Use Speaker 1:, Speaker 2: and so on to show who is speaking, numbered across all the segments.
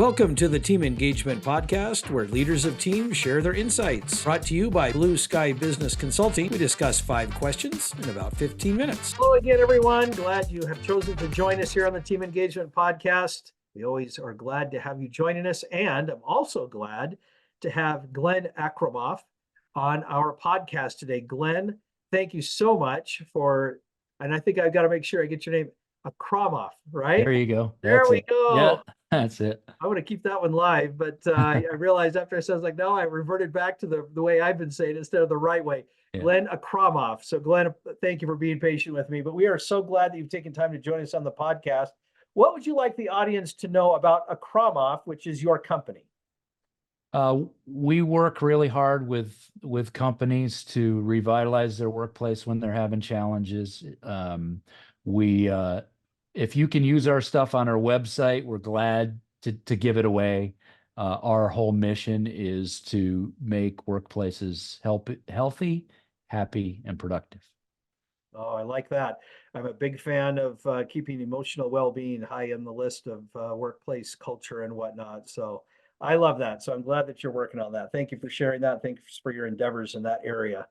Speaker 1: Welcome to the Team Engagement Podcast, where leaders of teams share their insights. Brought to you by Blue Sky Business Consulting. We discuss 5 questions in about 15 minutes. Hello again, everyone. Glad you have chosen to join us here on the Team Engagement Podcast. We always are glad to have you joining us. And I'm also glad to have Glenn Akramoff on our podcast today. Glenn, thank you so much and I think I've got to make sure I get your name, Akramoff, right?
Speaker 2: There you go.
Speaker 1: There we go.
Speaker 2: Yeah, that's it.
Speaker 1: I want to keep that one live, but I realized after I said, I was like, no, I reverted back to the way I've been saying it instead of the right way. Yeah. Glenn Akramoff. So Glenn, thank you for being patient with me, but we are so glad that you've taken time to join us on the podcast. What would you like the audience to know about Akramoff, which is your company?
Speaker 2: We work really hard with companies to revitalize their workplace when they're having challenges. If you can use our stuff on our website, we're glad to give it away. Our whole mission is to make workplaces healthy, happy, and productive.
Speaker 1: Oh, I like that. I'm a big fan of keeping emotional well-being high on the list of workplace culture and whatnot. So I love that. So I'm glad that you're working on that. Thank you for sharing that. Thank you for your endeavors in that area.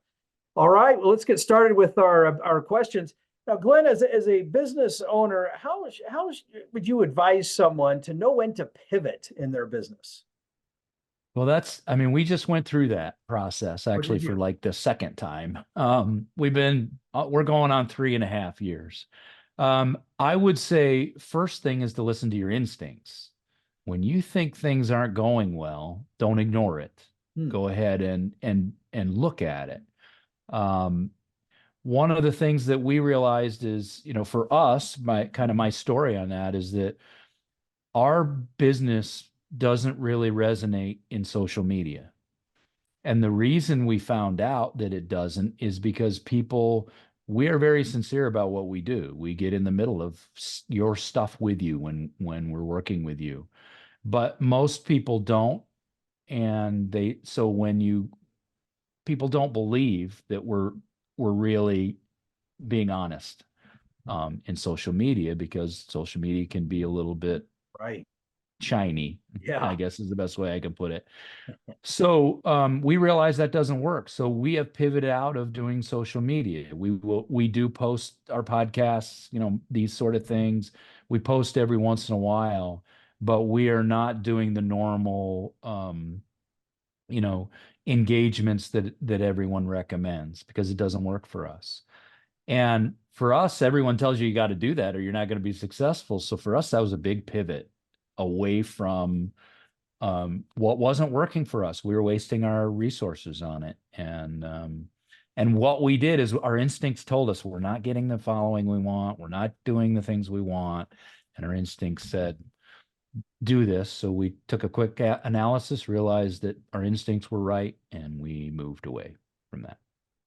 Speaker 1: All right, well, let's get started with our questions. Now, Glenn, as a business owner, how would you advise someone to know when to pivot in their business?
Speaker 2: Well, we just went through that process actually for like the second time. We're going on 3.5 years. I would say first thing is to listen to your instincts. When you think things aren't going well, don't ignore it. Go ahead and look at it. One of the things that we realized is, for us, my story on that is that our business doesn't really resonate in social media. And the reason we found out that it doesn't is because we are very sincere about what we do. We get in the middle of your stuff with you when we're working with you, but most people don't. And people don't believe that we're really being honest in social media, because social media can be a little bit shiny. Yeah, I guess is the best way I can put it. So we realize that doesn't work. So we have pivoted out of doing social media. We do post our podcasts, these sort of things. We post every once in a while, but we are not doing the normal engagements that everyone recommends, because it doesn't work for us. And for us, everyone tells you got to do that or you're not going to be successful. So for us, that was a big pivot away from what wasn't working for us. We were wasting our resources on it. And what we did is our instincts told us we're not getting the following we want. We're not doing the things we want. And our instincts said, do this. So we took a quick analysis, realized that our instincts were right, and we moved away from that.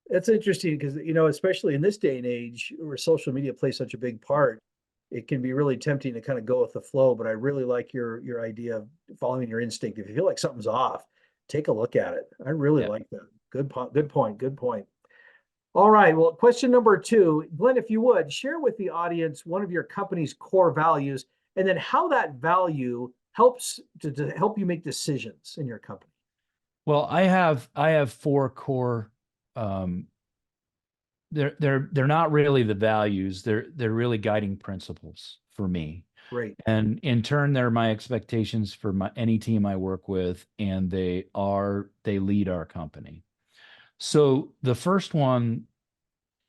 Speaker 1: That's interesting because, especially in this day and age where social media plays such a big part, it can be really tempting to kind of go with the flow. But I really like your idea of following your instinct. If you feel like something's off, take a look at it. I really like that. Good point. All right. Well, question number 2, Glenn, if you would share with the audience one of your company's core values, and then how that value helps to help you make decisions in your company.
Speaker 2: Well, I have 4 core. They're not really the values. They're really guiding principles for me.
Speaker 1: Great.
Speaker 2: And in turn, they're my expectations for any team I work with, and they lead our company. So the first one,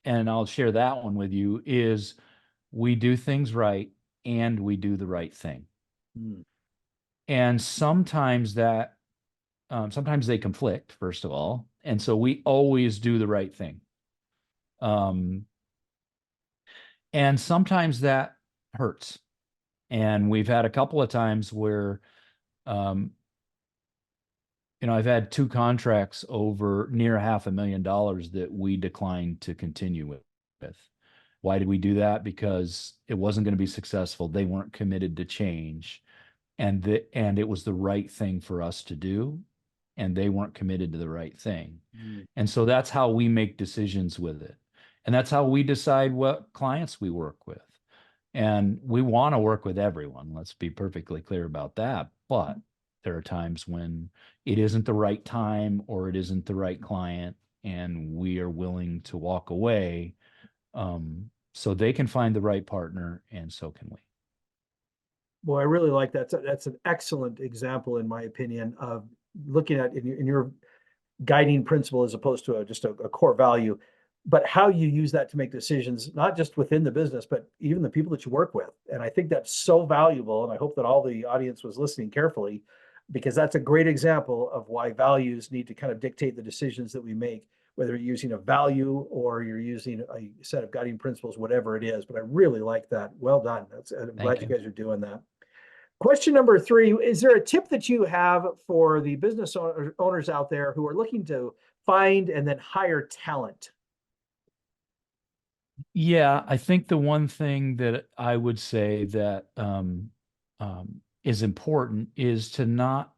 Speaker 2: and I'll share that one with you, is we do things right and we do the right thing. And sometimes they conflict, first of all. And so we always do the right thing. And sometimes that hurts. And we've had a couple of times where, I've had 2 contracts over near $500,000 that we declined to continue with. Why did we do that? Because it wasn't going to be successful. They weren't committed to change, and it was the right thing for us to do, and they weren't committed to the right thing. And so that's how we make decisions with it. And that's how we decide what clients we work with. And we want to work with everyone. Let's be perfectly clear about that. but there are times when it isn't the right time or it isn't the right client, and we are willing to walk away, so they can find the right partner, and so can we.
Speaker 1: Boy, I really like that. That's an excellent example, in my opinion, of looking at in your guiding principle as opposed to just a core value, but how you use that to make decisions, not just within the business, but even the people that you work with. And I think that's so valuable. And I hope that all the audience was listening carefully, because that's a great example of why values need to kind of dictate the decisions that we make, whether you're using a value or you're using a set of guiding principles, whatever it is. But I really like that. Well done. I'm
Speaker 2: Thank
Speaker 1: glad you
Speaker 2: you.
Speaker 1: guys are doing that. Question number 3, is there a tip that you have for the business owners out there who are looking to find and then hire talent?
Speaker 2: Yeah, I think the one thing that I would say that is important is to not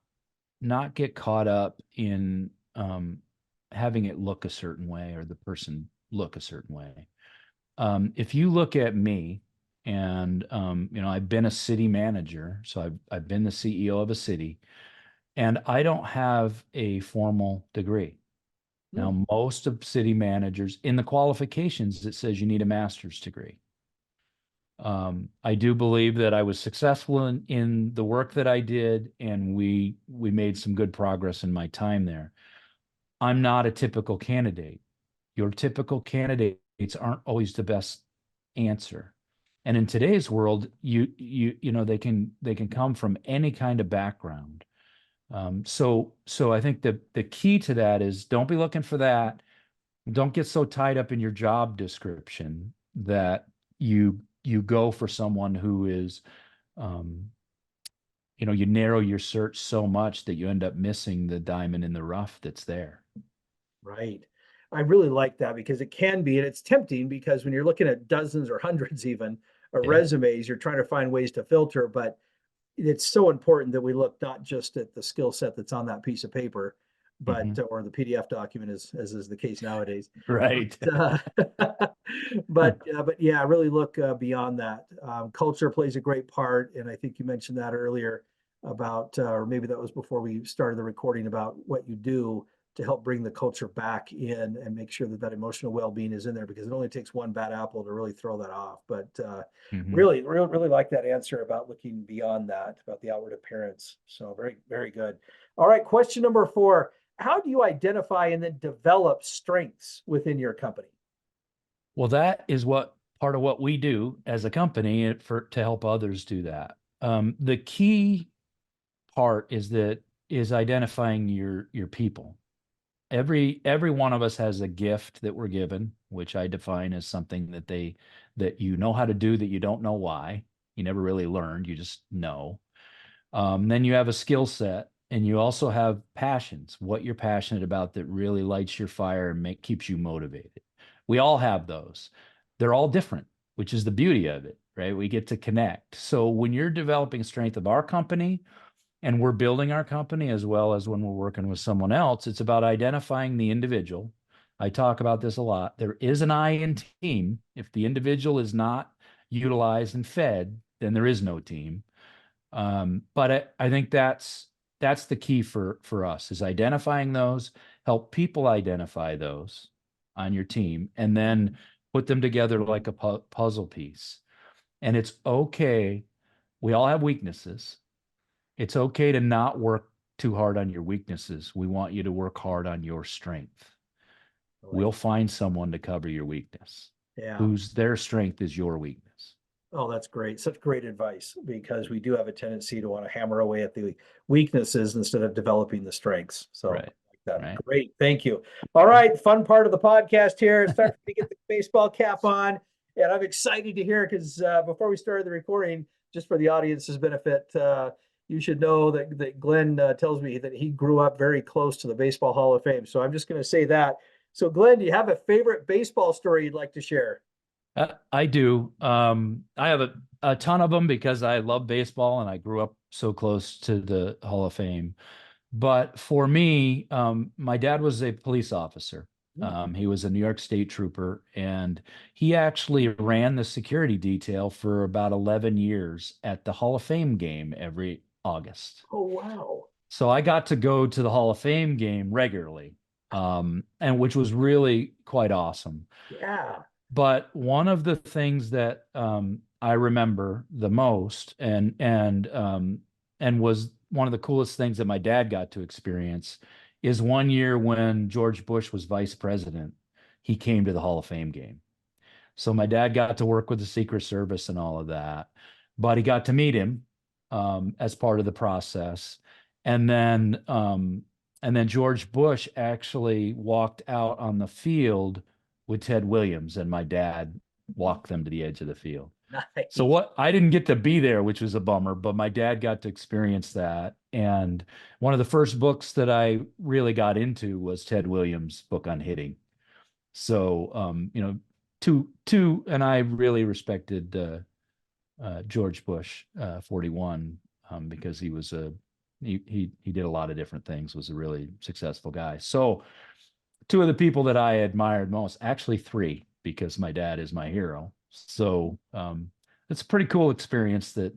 Speaker 2: get caught up in having it look a certain way or the person look a certain way. If you look at me, and I've been a city manager, so I've been the CEO of a city, and I don't have a formal degree.
Speaker 1: Hmm.
Speaker 2: Now, most of city managers, in the qualifications, it says you need a master's degree. I do believe that I was successful in the work that I did, and we made some good progress in my time there. I'm not a typical candidate. Your typical candidates aren't always the best answer. And in today's world, they can come from any kind of background. So I think the key to that is don't be looking for that. Don't get so tied up in your job description that you go for someone who is, um, you narrow your search so much that you end up missing the diamond in the rough that's there.
Speaker 1: Right. I really like that because it can be, and it's tempting because when you're looking at dozens or hundreds even of
Speaker 2: Yeah.
Speaker 1: resumes, you're trying to find ways to filter, but it's so important that we look not just at the skill set that's on that piece of paper, but
Speaker 2: Mhm.
Speaker 1: or the PDF document, as is the case nowadays.
Speaker 2: Right.
Speaker 1: Uh, but yeah, really look beyond that. Culture plays a great part, and I think you mentioned that earlier about, or maybe that was before we started the recording, about what you do to help bring the culture back in and make sure that that emotional well-being is in there, because it only takes one bad apple to really throw that off. But
Speaker 2: Mhm.
Speaker 1: really like that answer about looking beyond that, about the outward appearance. So very, very good. All right, question number 4. How do you identify and then develop strengths within your company?
Speaker 2: Well, that is what part of what we do as a company to help others do that. The key part is identifying your people. Every one of us has a gift that we're given, which I define as something that you know how to do that you don't know why. You never really learned, you just know. Then you have a skill set, and you also have passions, what you're passionate about that really lights your fire and keeps you motivated. We all have those. They're all different, which is the beauty of it, right? We get to connect. So when you're developing strength of our company, and we're building our company, as well as when we're working with someone else, it's about identifying the individual. I talk about this a lot. There is an I in team. If the individual is not utilized and fed, then there is no team. But I think that's the key for us, is identifying those, help people identify those on your team, and then put them together like a puzzle piece. And it's okay. We all have weaknesses. It's okay to not work too hard on your weaknesses. We want you to work hard on your strength.
Speaker 1: I like
Speaker 2: We'll
Speaker 1: it.
Speaker 2: find someone to cover your weakness,
Speaker 1: Yeah.
Speaker 2: whose their strength is your weakness.
Speaker 1: Oh, that's great. Such great advice, because we do have a tendency to want to hammer away at the weaknesses instead of developing the strengths. So
Speaker 2: Right.
Speaker 1: like that.
Speaker 2: Right.
Speaker 1: Great. Thank you. All right. Fun part of the podcast here. It's time for me to get the baseball cap on. And I'm excited to hear, because before we started the recording, just for the audience's benefit, you should know that Glenn tells me that he grew up very close to the Baseball Hall of Fame. So I'm just going to say that. So, Glenn, do you have a favorite baseball story you'd like to share?
Speaker 2: I do. I have a ton of them because I love baseball and I grew up so close to the Hall of Fame. But for me, my dad was a police officer. He was a New York State trooper, and he actually ran the security detail for about 11 years at the Hall of Fame game every August.
Speaker 1: Oh, wow.
Speaker 2: So I got to go to the Hall of Fame game regularly, and which was really quite awesome.
Speaker 1: Yeah.
Speaker 2: But one of the things that I remember the most, and was one of the coolest things that my dad got to experience, is one year when George Bush was vice president, he came to the Hall of Fame game. So my dad got to work with the Secret Service and all of that, but he got to meet him as part of the process. And then George Bush actually walked out on the field with Ted Williams, and my dad walked them to the edge of the field.
Speaker 1: Nice.
Speaker 2: So what I didn't get to be there, which was a bummer, but my dad got to experience that. And one of the first books that I really got into was Ted Williams' book on hitting. So and I really respected George Bush 41 because he was he did a lot of different things, was a really successful guy. So two of the people that I admired most, actually three, because my dad is my hero. So it's a pretty cool experience that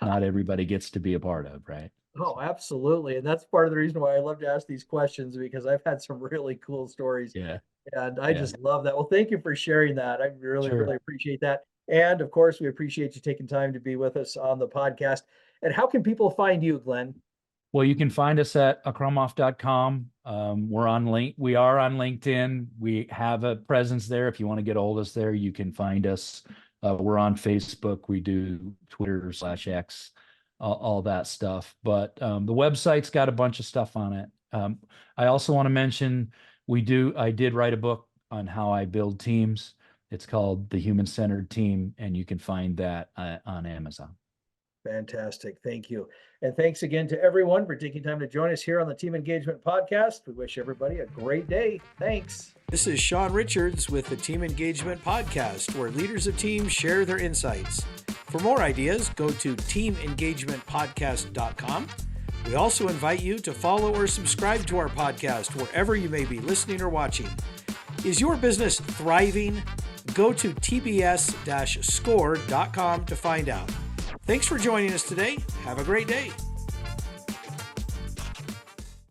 Speaker 2: not everybody gets to be a part of, right?
Speaker 1: Oh, absolutely. And that's part of the reason why I love to ask these questions, because I've had some really cool stories.
Speaker 2: Yeah.
Speaker 1: And I just love that. Well, thank you for sharing that. I really,
Speaker 2: Sure.
Speaker 1: really appreciate that. And of course, we appreciate you taking time to be with us on the podcast. And how can people find you, Glenn?
Speaker 2: Well, you can find us at akramoff.com. We are on LinkedIn. We have a presence there. If you want to get a hold of us there, you can find us. We're on Facebook. We do Twitter/X, all that stuff. But the website's got a bunch of stuff on it. I also want to mention I did write a book on how I build teams. It's called The Human-Centered Team, and you can find that on Amazon.
Speaker 1: Fantastic. Thank you. And thanks again to everyone for taking time to join us here on the Team Engagement Podcast. We wish everybody a great day. Thanks. This is Sean Richards with the Team Engagement Podcast, where leaders of teams share their insights. For more ideas, go to teamengagementpodcast.com. We also invite you to follow or subscribe to our podcast wherever you may be listening or watching. Is your business thriving? Go to tbs-score.com to find out. Thanks for joining us today. Have a great day.